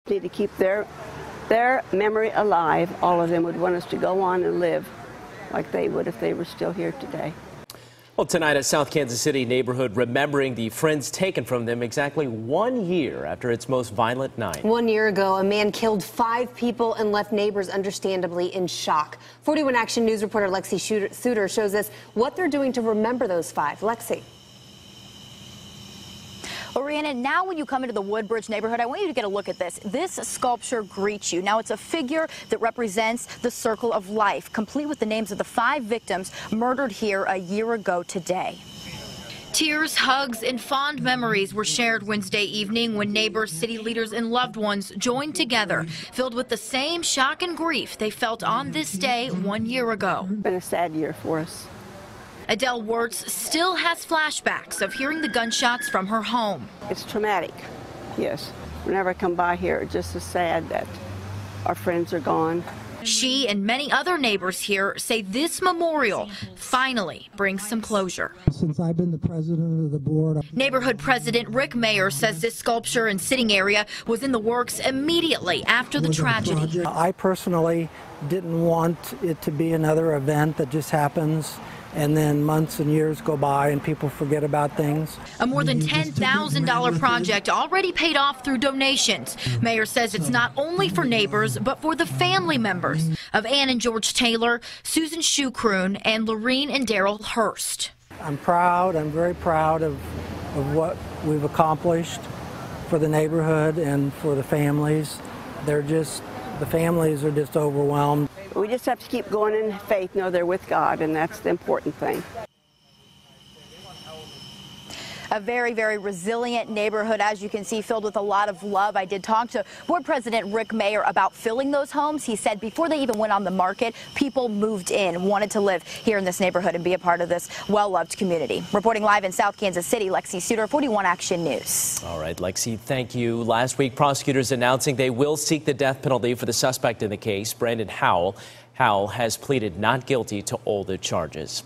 Need to keep their memory alive. All of them would want us to go on and live like they would if they were still here today. Well, tonight at South Kansas City neighborhood remembering the friends taken from them exactly 1 year after its most violent night. 1 year ago, a man killed 5 people and left neighbors understandably in shock. 41 Action News reporter Lexi Suter shows us what they're doing to remember those 5. Lexi. Well, Rhiannon, now when you come into the Woodbridge neighborhood, I want you to get a look at this. This sculpture greets you. Now, it's a figure that represents the circle of life, complete with the names of the 5 victims murdered here a year ago today. Tears, hugs, and fond memories were shared Wednesday evening when neighbors, city leaders, and loved ones joined together, filled with the same shock and grief they felt on this day 1 year ago. It's been a sad year for us. Adele Wirtz still has flashbacks of hearing the gunshots from her home. It's traumatic, yes. Whenever I come by here, it's just so sad that our friends are gone. She and many other neighbors here say this memorial finally brings some closure. Since I've been the president of the board. Neighborhood President Rick Mayer says this sculpture and sitting area was in the works immediately after the tragedy. I personally didn't want it to be another event that just happens and then months and years go by and people forget about things. A more than $10,000 project already paid off through donations. Mayor says it's not only for neighbors, but for the family members of Ann and George Taylor, Susan Schucroon, and Lorene and Daryl Hurst. I'm proud. I'm very proud of what we've accomplished for the neighborhood and for the families. The families are just overwhelmed. We just have to keep going in faith, know they're with God, and that's the important thing. A very, very resilient neighborhood, as you can see, filled with a lot of love. I did talk to Board President Rick Mayer about filling those homes. He said before they even went on the market, people moved in, wanted to live here in this neighborhood and be a part of this well-loved community. Reporting live in South Kansas City, Lexi Suter, 41 Action News. All right, Lexi, thank you. Last week, prosecutors announcing they will seek the death penalty for the suspect in the case, Brandon Howell. Howell has pleaded not guilty to all the charges.